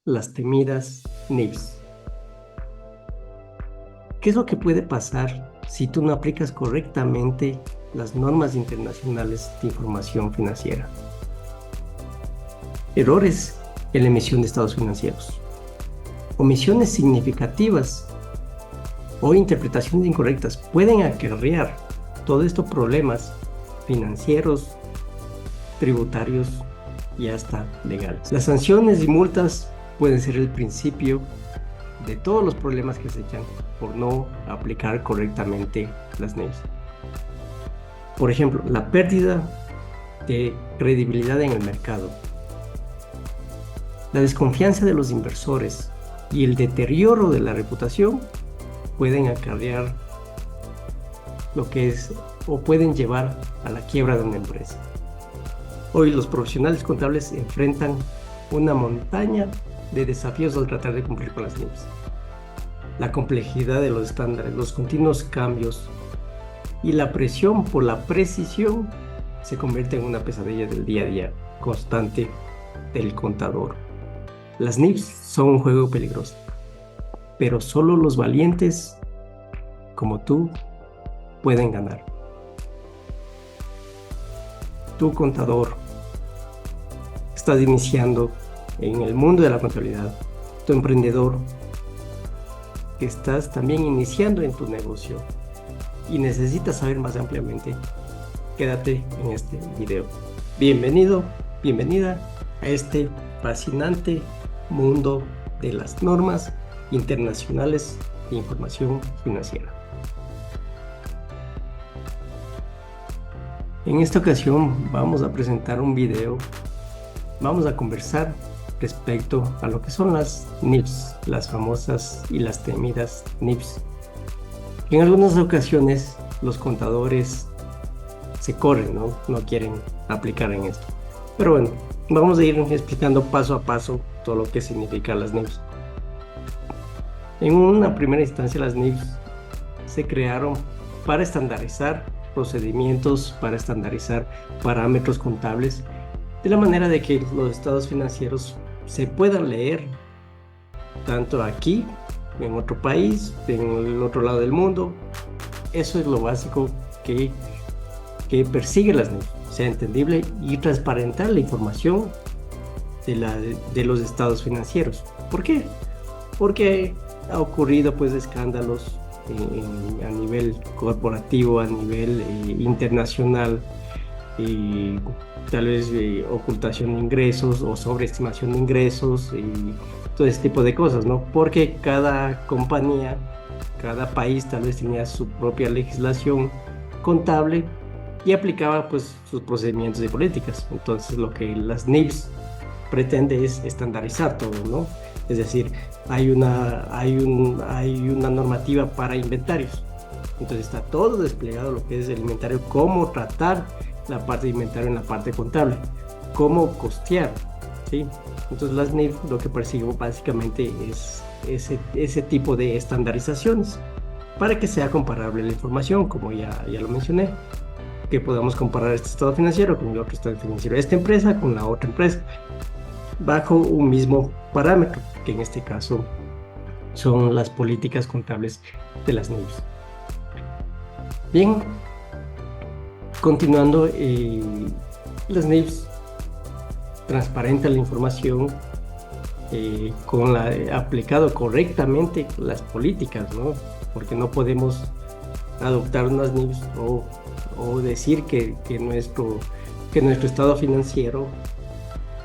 las temidas NIFs. ¿Qué es lo que puede pasar si tú no aplicas correctamente las normas internacionales de información financiera? Errores en la emisión de estados financieros, omisiones significativas o interpretaciones incorrectas pueden acarrear todo estos problemas financieros, tributarios y hasta legales. Las sanciones y multas pueden ser el principio de todos los problemas que se echan por no aplicar correctamente las NIFs. Por ejemplo, la pérdida de credibilidad en el mercado, la desconfianza de los inversores y el deterioro de la reputación pueden acarrear lo que es o pueden llevar a la quiebra de una empresa. Hoy los profesionales contables enfrentan una montaña de desafíos al tratar de cumplir con las NIFs. La complejidad de los estándares, los continuos cambios y la presión por la precisión se convierte en una pesadilla del día a día constante del contador. Las NIFs son un juego peligroso, pero solo los valientes como tú pueden ganar. Tu contador, estás iniciando en el mundo de la contabilidad, tu emprendedor, que estás también iniciando en tu negocio y necesitas saber más ampliamente, quédate en este video. Bienvenido, bienvenida a este fascinante mundo de las normas internacionales de información financiera. En esta ocasión vamos a presentar un video, vamos a conversar respecto a lo que son las NIFs, las famosas y las temidas NIFs. En algunas ocasiones los contadores se corren, no quieren aplicar en esto. Pero bueno, vamos a ir explicando paso a paso todo lo que significan las NIFs. En una primera instancia las NIFs se crearon para estandarizar procedimientos, para estandarizar parámetros contables, de la manera de que los estados financieros se puedan leer tanto aquí, en otro país, en el otro lado del mundo. Eso es lo básico que persigue las NIFs, sea entendible y transparentar la información de los estados financieros. ¿Por qué? Porque ha ocurrido pues escándalos a nivel corporativo, a nivel internacional, tal vez ocultación de ingresos o sobreestimación de ingresos y todo ese tipo de cosas, ¿no? Porque cada compañía, cada país tal vez tenía su propia legislación contable y aplicaba pues sus procedimientos y políticas. Entonces lo que las NIFs pretende es estandarizar todo, ¿no? Es decir, hay una normativa para inventarios. Entonces está todo desplegado lo que es el inventario, cómo tratar la parte de inventario en la parte contable, cómo costear, ¿sí? Entonces las NIF lo que persiguen básicamente es ese tipo de estandarizaciones para que sea comparable la información, como ya lo mencioné, que podamos comparar este estado financiero con el otro estado financiero de esta empresa con la otra empresa, bajo un mismo parámetro, que en este caso son las políticas contables de las NIFs. Bien, continuando, las NIFs transparentan la información aplicado correctamente las políticas, ¿no? Porque no podemos adoptar unas NIFs o decir que nuestro estado financiero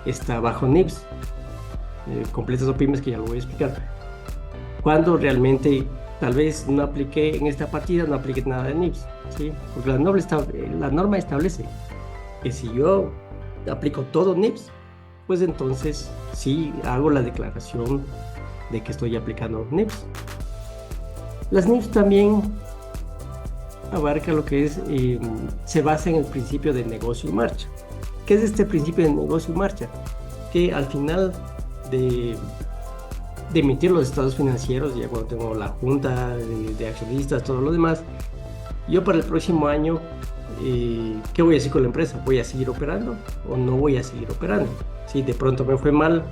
está bajo NIFs, completas o pymes, que ya lo voy a explicar, cuando realmente tal vez no apliqué en esta partida, no apliqué nada de NIFs, ¿sí? Porque la norma establece que si yo aplico todo NIFs, pues entonces sí hago la declaración de que estoy aplicando NIFs. Las NIFs también abarca lo que es, se basa en el principio de negocio en marcha. ¿Qué es este principio de negocio en marcha? Que al final de emitir los estados financieros, ya cuando tengo la junta de accionistas, todo lo demás, yo para el próximo año, ¿qué voy a hacer con la empresa? ¿Voy a seguir operando o no voy a seguir operando? Si de pronto me fue mal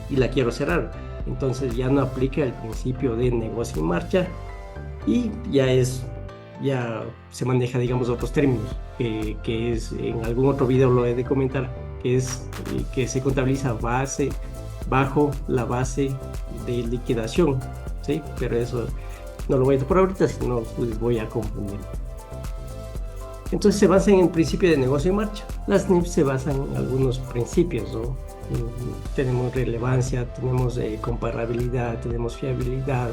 y la quiero cerrar, Entonces ya no aplica el principio de negocio en marcha y ya se maneja, digamos, otros términos, que es, en algún otro video lo he de comentar, que es que se contabiliza bajo la base de liquidación, ¿sí? Pero eso no lo voy a decir por ahorita, si no les voy a confundir. Entonces se basa en el principio de negocio en marcha. Las NIFs se basan en algunos principios, ¿no? Tenemos relevancia, tenemos comparabilidad, tenemos fiabilidad,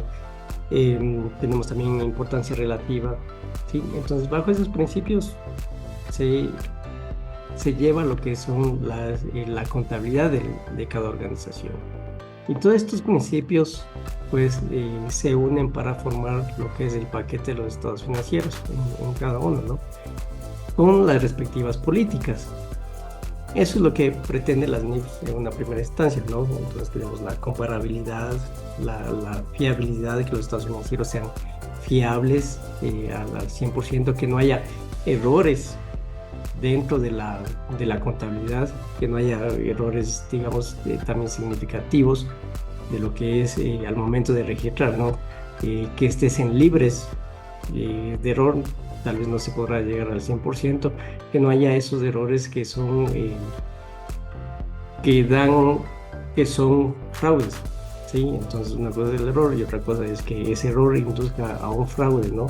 tenemos también importancia relativa, ¿sí? Entonces bajo esos principios se lleva lo que son la contabilidad de cada organización. Y todos estos principios pues se unen para formar lo que es el paquete de los estados financieros en cada uno, ¿no? Con las respectivas políticas. Eso es lo que pretende las NIFs en una primera instancia, ¿no? Entonces tenemos la comparabilidad, la fiabilidad, de que los estados financieros sean fiables al 100%, que no haya errores dentro de la contabilidad, que no haya errores, digamos, también significativos de lo que es al momento de registrar, ¿no? Que estén libres de error. Tal vez no se podrá llegar al 100%, que no haya esos errores que son fraudes, ¿sí? Entonces una cosa es el error y otra cosa es que ese error induzca a un fraude, ¿no?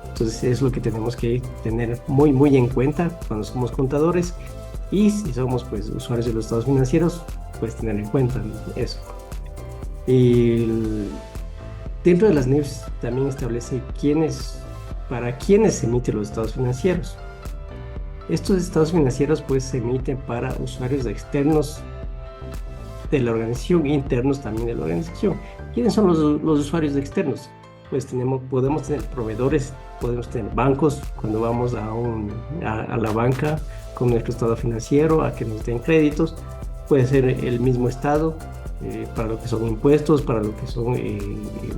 Entonces es lo que tenemos que tener muy, muy en cuenta cuando somos contadores, y si somos pues usuarios de los estados financieros, pues tener en cuenta eso. Dentro de las NIFs también establece para quiénes se emiten los estados financieros. Estos estados financieros pues se emiten para usuarios externos de la organización, internos también de la organización. ¿Quiénes son los usuarios externos? Pues podemos tener proveedores, podemos tener bancos, cuando vamos a la banca con nuestro estado financiero a que nos den créditos. Puede ser el mismo estado para lo que son impuestos, para lo que son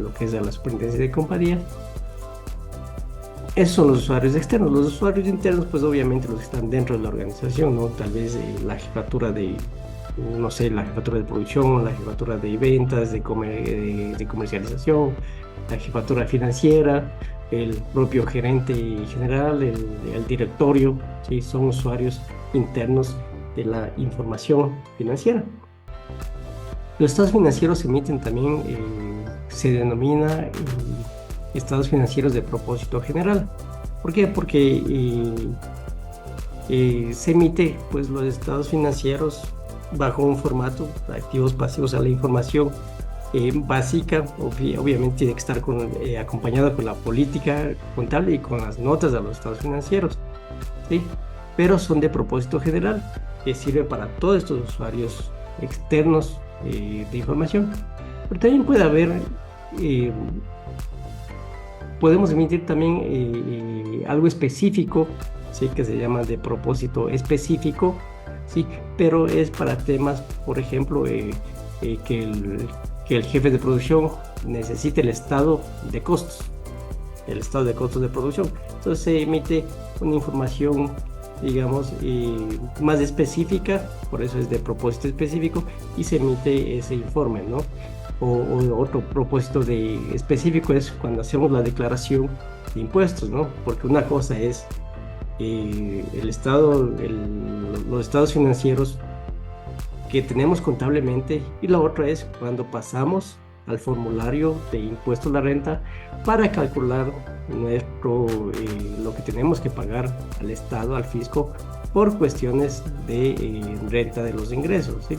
lo que es de la superintendencia de compañía. Esos son los usuarios externos. Los usuarios internos, pues obviamente los que están dentro de la organización, ¿no? Tal vez la jefatura de producción, la jefatura de ventas, de comercialización, la jefatura financiera, el propio gerente general, el directorio, ¿sí? Son usuarios internos de la información financiera. Los estados financieros se emiten también, se denomina estados financieros de propósito general. ¿Por qué? Porque se emite pues los estados financieros bajo un formato activos pasivos a la información básica. Obviamente tiene que estar acompañada con la política contable y con las notas de los estados financieros, ¿sí? Pero son de propósito general, que sirve para todos estos usuarios externos de información. Pero también puede haber podemos emitir también algo específico, ¿sí? Que se llama de propósito específico, ¿sí? Pero es para temas, por ejemplo, que el jefe de producción necesite el estado de costos de producción. Entonces se emite una información, digamos, más específica, por eso es de propósito específico, y se emite ese informe, ¿no? O otro propósito específico es cuando hacemos la declaración de impuestos, ¿no? Porque una cosa es los estados financieros que tenemos contablemente, y la otra es cuando pasamos al formulario de impuestos a la renta para calcular lo que tenemos que pagar al Estado, al fisco, por cuestiones de renta de los ingresos, ¿sí?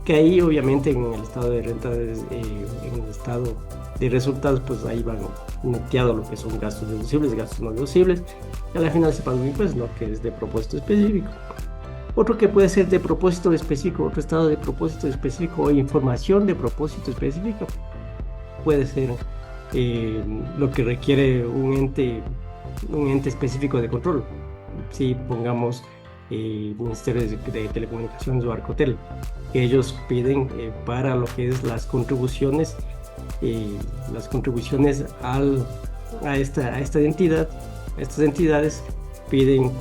Que ahí obviamente en el estado de renta, en el estado de resultados, pues ahí van neteado lo que son gastos deducibles, gastos no deducibles, y al final se paga un impuesto, ¿no? Que es de propósito específico. Otro que puede ser de propósito específico, otro estado de propósito específico o información de propósito específico, puede ser lo que requiere un ente específico de control. Si pongamos Ministerio de Telecomunicaciones o Arcotel, que ellos piden para lo que es las contribuciones a esta entidad, a estas entidades, piden,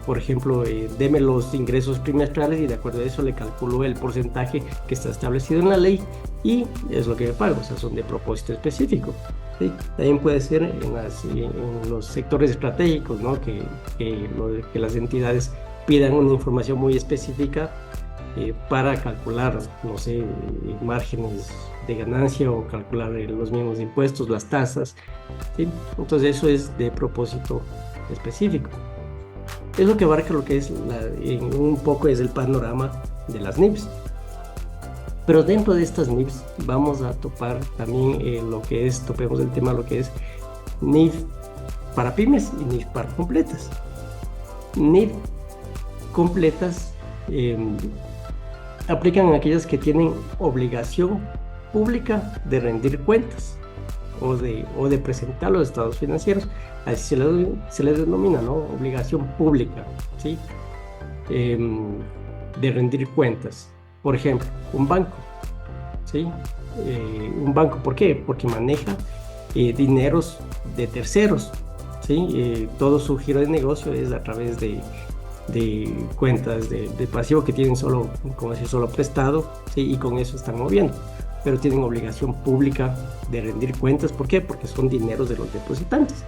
por ejemplo, deme los ingresos trimestrales y de acuerdo a eso le calculo el porcentaje que está establecido en la ley y es lo que me pago, o sea, son de propósito específico. ¿Sí? También puede ser en los sectores estratégicos, ¿no? Que las entidades pidan una información muy específica para calcular, no sé, márgenes de ganancia o calcular los mismos impuestos, las tasas, ¿sí? Entonces eso es de propósito específico. Es lo que abarca lo que es un poco es el panorama de las NIFs. Pero dentro de estas NIFs vamos a topar también topemos el tema lo que es NIF para pymes y NIF para completas. NIF completas aplican a aquellas que tienen obligación pública de rendir cuentas o de presentar los estados financieros. Así se les denomina, ¿no? Obligación pública, ¿sí? De rendir cuentas. Por ejemplo, un banco, ¿sí? Un banco, ¿por qué? Porque maneja dineros de terceros, ¿sí? Todo su giro de negocio es a través de cuentas de pasivo que tienen solo prestado, ¿sí? Y con eso están moviendo, pero tienen obligación pública de rendir cuentas. ¿Por qué? Porque son dineros de los depositantes.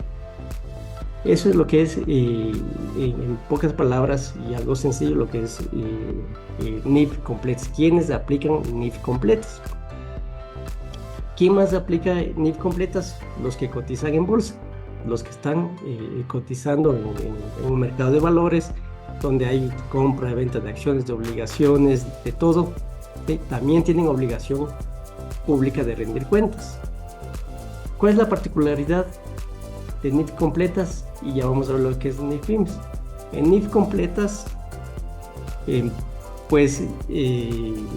Eso es lo que es, en pocas palabras y algo sencillo, lo que es NIF completas. ¿Quiénes aplican NIF completas? ¿Quién más aplica NIF completas? Los que cotizan en bolsa, los que están cotizando en un mercado de valores, donde hay compra, venta de acciones, de obligaciones, de todo, ¿sí? También tienen obligación pública de rendir cuentas. ¿Cuál es la particularidad de NIF completas? Y ya vamos a ver lo que es NIF pymes. En NIF completas,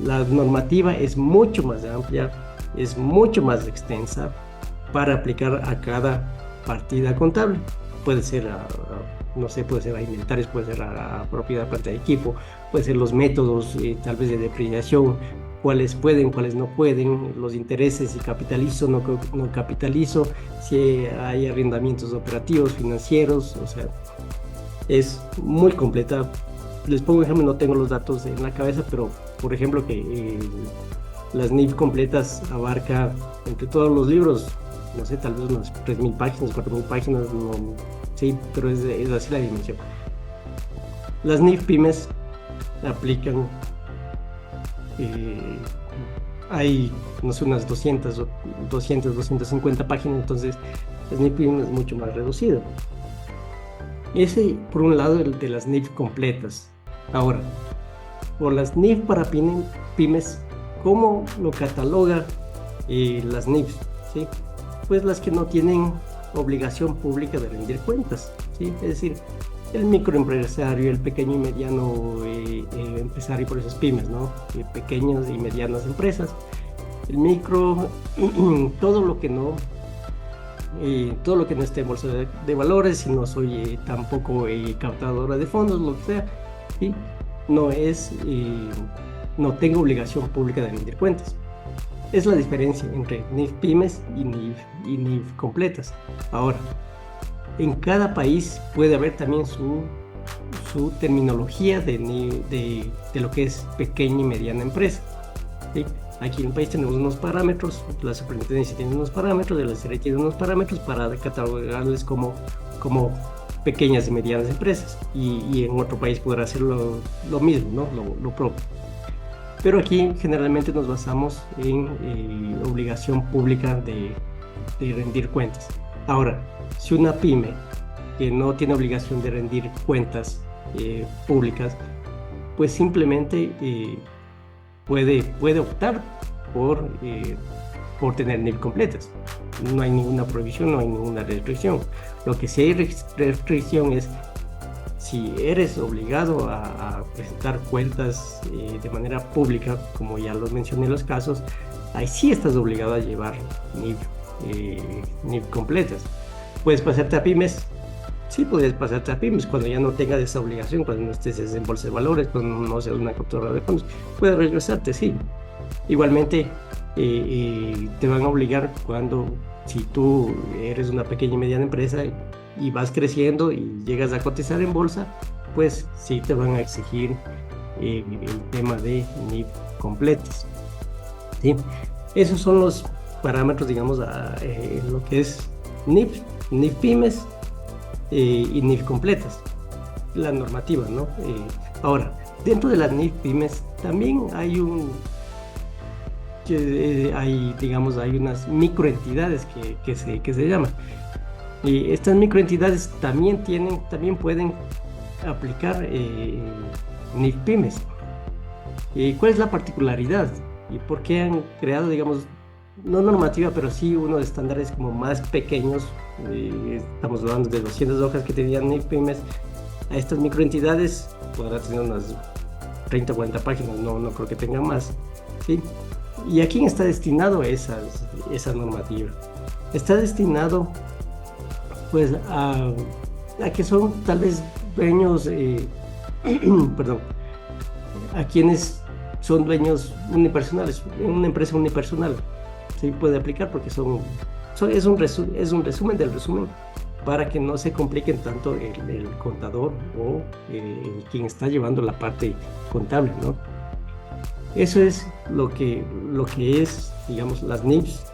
la normativa es mucho más amplia, es mucho más extensa para aplicar a cada partida contable. Puede ser no sé, puede ser a inventarios, puede ser a propiedad, planta de equipo, puede ser los métodos tal vez de depreciación, cuáles pueden, cuáles no pueden, los intereses, si capitalizo, no capitalizo, si hay arrendamientos operativos, financieros, o sea, es muy completa. Les pongo un ejemplo, no tengo los datos en la cabeza, pero por ejemplo que las NIF completas abarca entre todos los libros, no sé, tal vez unas 3.000 páginas, 4.000 páginas, no, sí, pero es así la dimensión. Las NIF pymes aplican, hay, no sé, unas 250 páginas, entonces las NIF pymes es mucho más reducido. Ese, por un lado, el de las NIF completas. Ahora, por las NIF para pymes, ¿cómo lo cataloga las NIFs? ¿Sí? Pues las que no tienen obligación pública de rendir cuentas, ¿sí? Es decir, el microempresario, el pequeño y mediano empresario, por esas pymes, ¿no? Pequeñas y medianas empresas. El micro, todo lo que no esté en bolsa de valores, si no soy tampoco captadora de fondos, lo que sea, ¿sí? No tengo obligación pública de rendir cuentas. Es la diferencia entre NIF pymes y NIF completas. Ahora, en cada país puede haber también su terminología de lo que es pequeña y mediana empresa, ¿sí? Aquí en el país tenemos unos parámetros, la superintendencia tiene unos parámetros, el SRE tiene unos parámetros para catalogarles como pequeñas y medianas empresas, y en otro país podrá hacer lo mismo, ¿no? Lo propio. Pero aquí generalmente nos basamos en obligación pública de rendir cuentas. Ahora, si una pyme que no tiene obligación de rendir cuentas públicas, pues simplemente puede optar por tener NIF completas. No hay ninguna prohibición, no hay ninguna restricción. Lo que sí hay restricción es si eres obligado a presentar cuentas de manera pública, como ya los mencioné en los casos, ahí sí estás obligado a llevar NIF completas. ¿Puedes pasarte a pymes? Sí, puedes pasarte a pymes cuando ya no tengas esa obligación, cuando no estés en bolsa de valores, cuando no seas una capturadora de fondos. Puedes regresarte, sí. Igualmente, te van a obligar si tú eres una pequeña y mediana empresa, y vas creciendo y llegas a cotizar en bolsa, pues sí te van a exigir el tema de NIF completos, ¿sí? Esos son los parámetros, digamos, lo que es NIF, NIF pymes y NIF completas, la normativa, ¿no? Ahora, dentro de las NIF pymes también hay digamos, hay unas microentidades que se llaman. Y estas microentidades también pueden aplicar NIF pymes. ¿Cuál es la particularidad? ¿Y por qué han creado, digamos, no normativa, pero sí unos estándares como más pequeños? Estamos hablando de 200 hojas que tenían NIF pymes. A estas microentidades podrá tener unas 30 o 40 páginas, no creo que tengan más, ¿sí? ¿Y a quién está destinado esa normativa? Está destinado, pues, a que son tal vez dueños, perdón, a quienes son dueños unipersonales, en una empresa unipersonal. Sí puede aplicar porque es un resumen del resumen, para que no se compliquen tanto el contador o quien está llevando la parte contable, ¿no? Eso es lo que es, digamos, las NIFs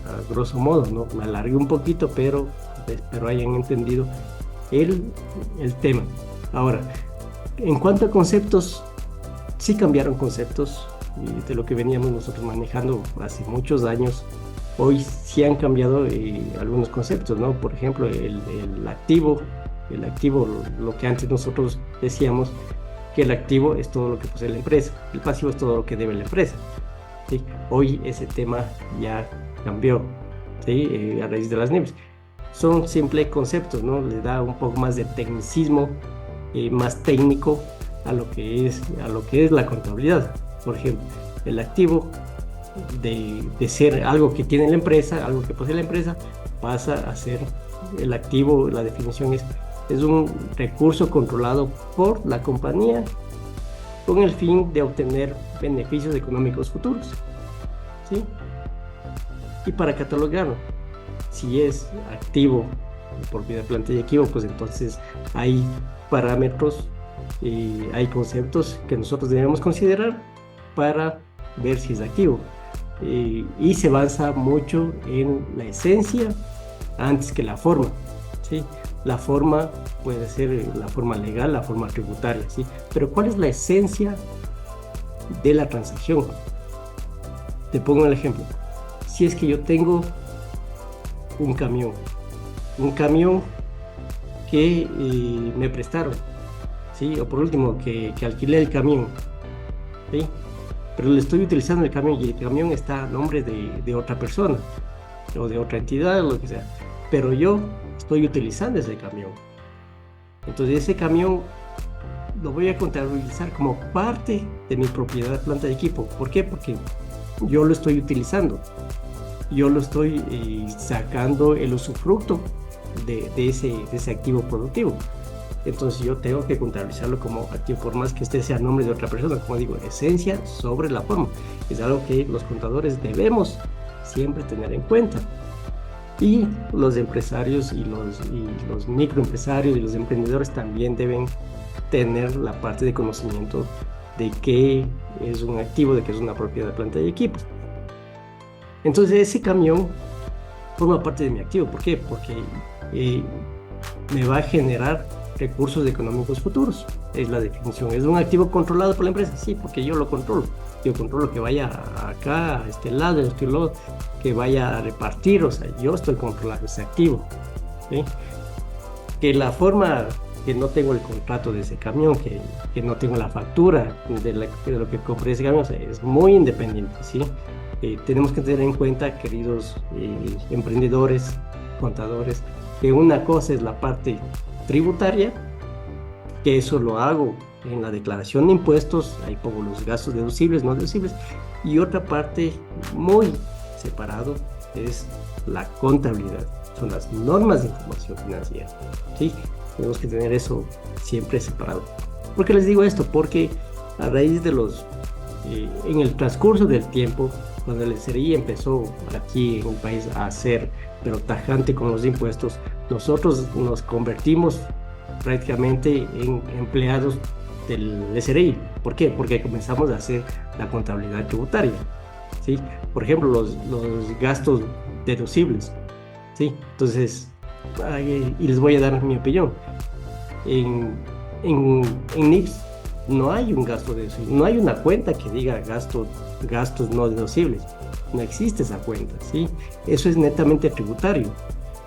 a grosso modo, ¿no? Me alargué un poquito, pero espero hayan entendido el tema. Ahora, en cuanto a conceptos, sí cambiaron conceptos de lo que veníamos nosotros manejando hace muchos años. Hoy sí han cambiado algunos conceptos, ¿no? Por ejemplo, el activo, lo que antes nosotros decíamos, que el activo es todo lo que posee la empresa, el pasivo es todo lo que debe la empresa, ¿sí? Hoy ese tema ya cambió, ¿sí? A raíz de las NIFs. Son simples conceptos, ¿no? Le da un poco más de tecnicismo, más técnico a lo que es la contabilidad. Por ejemplo, el activo de ser algo que tiene la empresa, algo que posee la empresa, pasa a ser el activo. La definición es un recurso controlado por la compañía con el fin de obtener beneficios económicos futuros, ¿sí? Y para catalogarlo, si es activo, propiedad, planta y equipo, pues entonces hay parámetros y hay conceptos que nosotros debemos considerar para ver si es activo. Y se avanza mucho en la esencia antes que la forma, ¿sí? La forma puede ser la forma legal, la forma tributaria, ¿sí? Pero ¿cuál es la esencia de la transacción? Te pongo el ejemplo. Si es que yo tengo un camión que me prestaron, ¿sí? O por último, que alquilé el camión, ¿sí? Pero le estoy utilizando el camión y el camión está a nombre de otra persona o de otra entidad o lo que sea, pero yo estoy utilizando ese camión. Entonces ese camión lo voy a contabilizar como parte de mi propiedad, planta y equipo. ¿Por qué? Porque yo lo estoy utilizando, yo lo estoy sacando el usufructo de ese activo productivo. Entonces yo tengo que contabilizarlo como activo, por más que este sea nombre de otra persona. Como digo, esencia sobre la forma. Es algo que los contadores debemos siempre tener en cuenta. Y los empresarios y los microempresarios y los emprendedores también deben tener la parte de conocimiento de qué es un activo, de qué es una propiedad, planta y equipos. Entonces ese camión forma parte de mi activo. ¿Por qué? Porque me va a generar recursos económicos futuros. Es la definición. ¿Es un activo controlado por la empresa? Sí, porque yo lo controlo. Yo controlo que vaya acá, a este lado, que vaya a repartir. O sea, yo estoy controlando ese activo, ¿sí? Que la forma, que no tengo el contrato de ese camión, que no tengo la factura de lo que compré ese camión, o sea, es muy independiente, ¿sí? Tenemos que tener en cuenta, queridos emprendedores, contadores, que una cosa es la parte tributaria, que eso lo hago en la declaración de impuestos, ahí pongo los gastos deducibles, no deducibles, y otra parte muy separado es la contabilidad, son las normas de información financiera, ¿sí? Tenemos que tener eso siempre separado. ¿Por qué les digo esto? Porque a raíz de en el transcurso del tiempo, cuando el SRI empezó aquí en el país a ser, pero tajante con los impuestos, nosotros nos convertimos prácticamente en empleados del SRI. ¿Por qué? Porque comenzamos a hacer la contabilidad tributaria, ¿sí? Por ejemplo, los gastos deducibles, ¿sí? Entonces, y les voy a dar mi opinión. En NIPS no hay un gasto deducible, no hay una cuenta que diga gastos no deducibles. No existe esa cuenta, ¿sí? Eso es netamente tributario.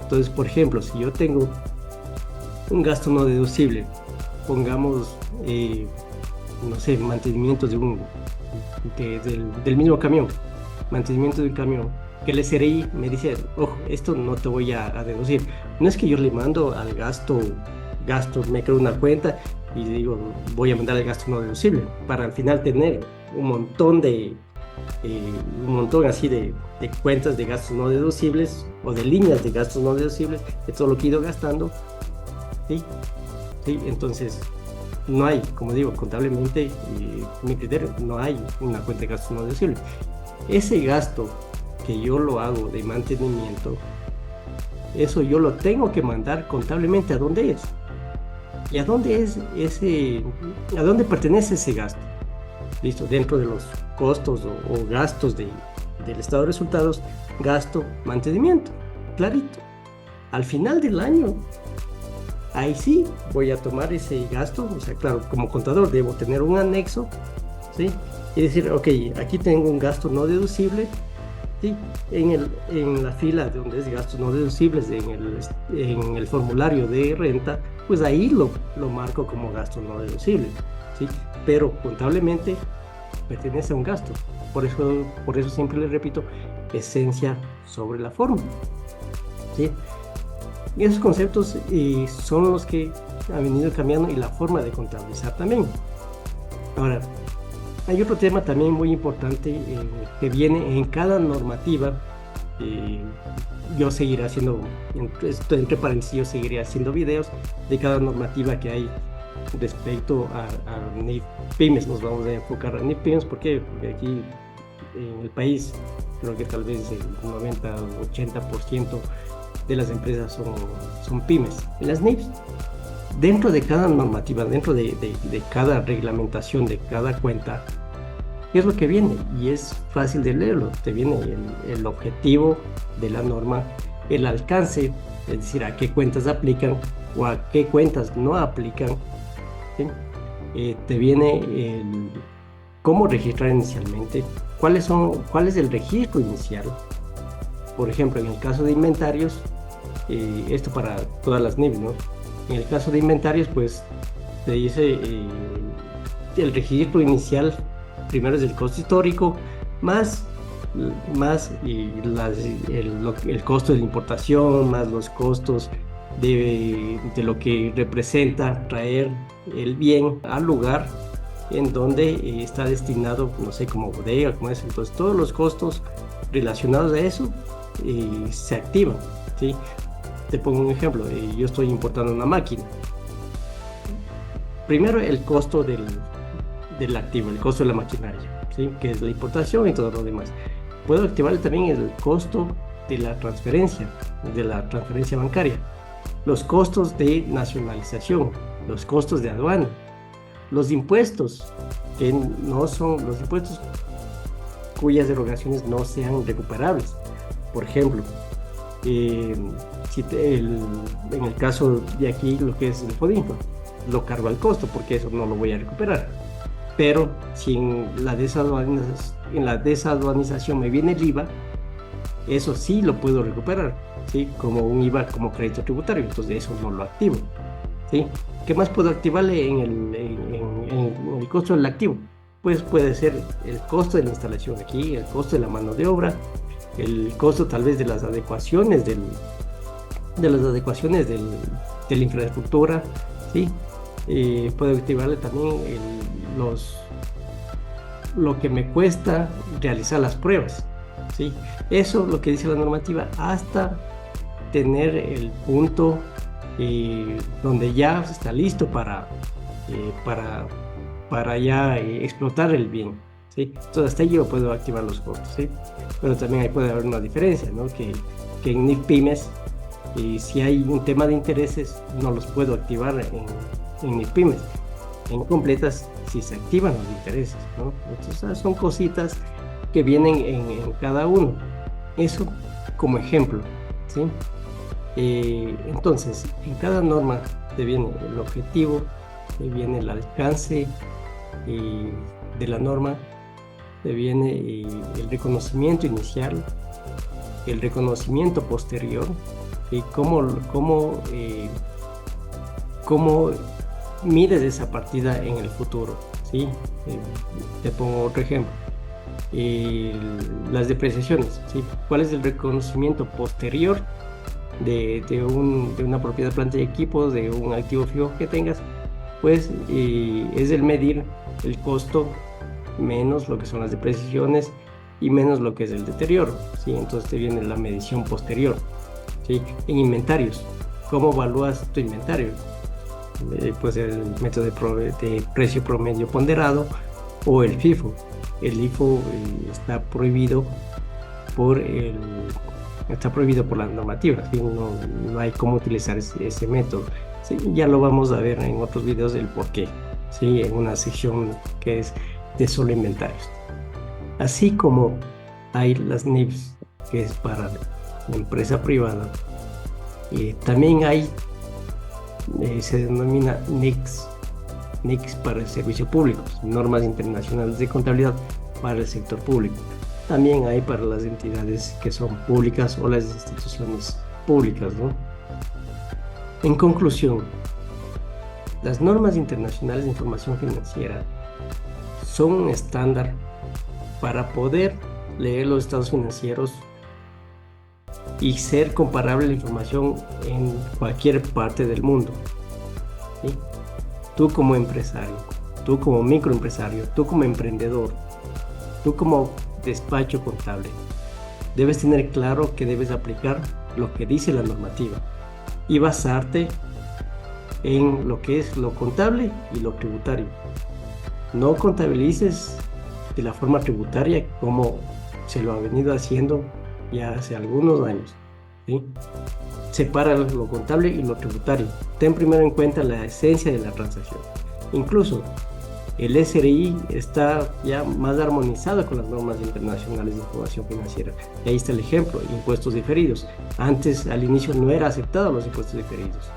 Entonces, por ejemplo, si yo tengo un gasto no deducible, pongamos, no sé, mantenimiento del mismo camión, mantenimiento de un camión, que el SRI me dice, ojo, esto no te voy a deducir. No es que yo le mando al gasto, me creo una cuenta y digo, voy a mandar el gasto no deducible, para al final tener un montón así de cuentas de gastos no deducibles o de líneas de gastos no deducibles de todo lo que he ido gastando, ¿sí? ¿Sí? Entonces, no hay, como digo, contablemente, mi criterio, no hay una cuenta de gastos no deducibles. Ese gasto que yo lo hago de mantenimiento, eso yo lo tengo que mandar contablemente a dónde es. ¿Y a dónde a dónde pertenece ese gasto? Listo, dentro de los costos o gastos del estado de resultados, gasto, mantenimiento, clarito. Al final del año, ahí sí voy a tomar ese gasto, o sea, claro, como contador debo tener un anexo, ¿sí? Y decir, ok, aquí tengo un gasto no deducible, ¿sí? En la fila donde es gastos no deducibles, en el formulario de renta, pues ahí lo marco como gasto no deducible, ¿sí? Pero contablemente pertenece a un gasto. Por eso siempre les repito, esencia sobre la forma, ¿sí? Y esos conceptos son los que han venido cambiando y la forma de contabilizar también. Ahora, hay otro tema también muy importante que viene en cada normativa. Yo seguiré haciendo, entre paréntesis, yo seguiré haciendo videos de cada normativa que hay respecto a NIF Pymes. Nos vamos a enfocar a NIF Pymes. ¿Por qué? Porque aquí en el país creo que tal vez el 90-80% de las empresas son pymes. En las NIFs, dentro de cada normativa, dentro de cada reglamentación, de cada cuenta, ¿qué es lo que viene? Y es fácil de leerlo. Te viene el objetivo de la norma, el alcance, es decir, a qué cuentas aplican o a qué cuentas no aplican, ¿sí? Te viene cómo registrar inicialmente, cuál es el registro inicial. Por ejemplo, en el caso de inventarios, esto para todas las NIFs, ¿no? En el caso de inventarios, pues te dice el registro inicial, primero es el costo histórico, más el costo de la importación, más los costos de lo que representa traer el bien al lugar en donde está destinado, no sé, como bodega, como eso. Entonces todos los costos relacionados a eso se activan, ¿sí? Te pongo un ejemplo, yo estoy importando una máquina. Primero el costo del activo, el costo de la maquinaria, ¿sí? Que es la importación y todo lo demás. Puedo activar también el costo de la transferencia bancaria, los costos de nacionalización, los costos de aduana, los impuestos, que no son los impuestos cuyas derogaciones no sean recuperables. Por ejemplo, en el caso de aquí, lo que es el FODINFA, lo cargo al costo porque eso no lo voy a recuperar. Pero si en la desaduanización me viene el IVA, eso sí lo puedo recuperar, ¿sí? Como un IVA, como crédito tributario, entonces eso no lo activo, ¿sí? ¿Qué más puedo activarle en el costo del activo? Pues puede ser el costo de la instalación aquí, el costo de la mano de obra, el costo tal vez de las adecuaciones de la infraestructura, ¿sí? Puedo activarle también lo que me cuesta realizar las pruebas, ¿sí? Eso lo que dice la normativa hasta tener el punto donde ya está listo para ya explotar el bien, ¿sí? Entonces hasta ahí yo puedo activar los costos, ¿sí? Pero también ahí puede haber una diferencia, ¿no? Que en NIF Pymes Y si hay un tema de intereses, no los puedo activar en mis pymes. En completas, si se activan los intereses, ¿no? Entonces, son cositas que vienen en cada uno. Eso como ejemplo, ¿sí? Entonces, en cada norma te viene el objetivo, te viene el alcance de la norma, te viene el reconocimiento inicial, el reconocimiento posterior, y cómo mides esa partida en el futuro, ¿sí? Te pongo otro ejemplo. Las depreciaciones, ¿sí? ¿Cuál es el reconocimiento posterior de una propiedad, planta y equipo, de un activo fijo que tengas? Pues es el medir el costo menos lo que son las depreciaciones y menos lo que es el deterioro, ¿sí? Entonces te viene la medición posterior, ¿sí? En inventarios, ¿cómo evalúas tu inventario? Pues el método de precio promedio ponderado o el FIFO. El FIFO está prohibido por la normativa, ¿sí? No hay cómo utilizar ese método, ¿sí? Ya lo vamos a ver en otros videos del por qué, ¿sí? En una sección que es de solo inventarios. Así como hay las NIPS, que es para la empresa privada, también hay, se denomina NICS para el servicio público, normas internacionales de contabilidad para el sector público. También hay para las entidades que son públicas o las instituciones públicas, ¿no? En conclusión, las normas internacionales de información financiera son un estándar para poder leer los estados financieros y ser comparable la información en cualquier parte del mundo, ¿sí? Tú como empresario, tú como microempresario, tú como emprendedor, tú como despacho contable, debes tener claro que debes aplicar lo que dice la normativa y basarte en lo que es lo contable y lo tributario. No contabilices de la forma tributaria como se lo ha venido haciendo ya hace algunos años, ¿sí? Separa lo contable y lo tributario. Ten primero en cuenta la esencia de la transacción. Incluso el SRI está ya más armonizado con las normas internacionales de información financiera. Y ahí está el ejemplo, impuestos diferidos. Antes, al inicio, no era aceptado los impuestos diferidos.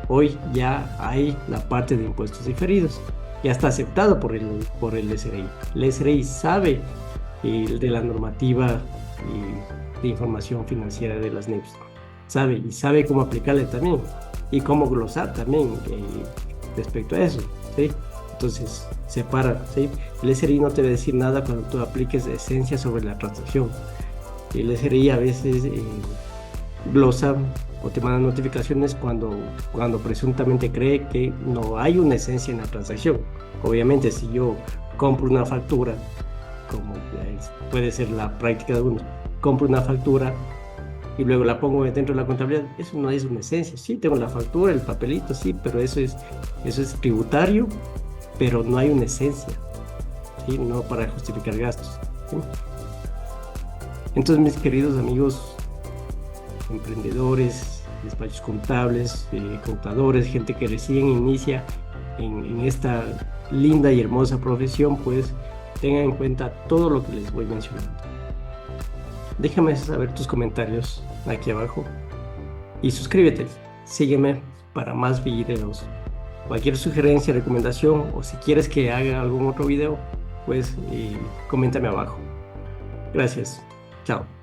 Hoy ya hay la parte de impuestos diferidos. Ya está aceptado por el SRI. El SRI sabe de la normativa de información financiera de las NIPS. Sabe cómo aplicarle también y cómo glosar también respecto a eso, ¿sí? Entonces, separa, ¿sí? El SRI no te va a decir nada cuando tú apliques esencia sobre la transacción. El SRI a veces glosa o te manda notificaciones cuando presuntamente cree que no hay una esencia en la transacción. Obviamente, si yo compro una factura, como puede ser la práctica de algunos, compro una factura y luego la pongo dentro de la contabilidad, eso no es una esencia. Sí, tengo la factura, el papelito, sí, pero eso es tributario, pero no hay una esencia, ¿sí? No para justificar gastos, ¿sí? Entonces, mis queridos amigos emprendedores, despachos contables, contadores, gente que recién inicia en esta linda y hermosa profesión, pues tengan en cuenta todo lo que les voy mencionando. Déjame saber tus comentarios aquí abajo y suscríbete, sígueme para más videos. Cualquier sugerencia, recomendación o si quieres que haga algún otro video, pues coméntame abajo. Gracias. Chao.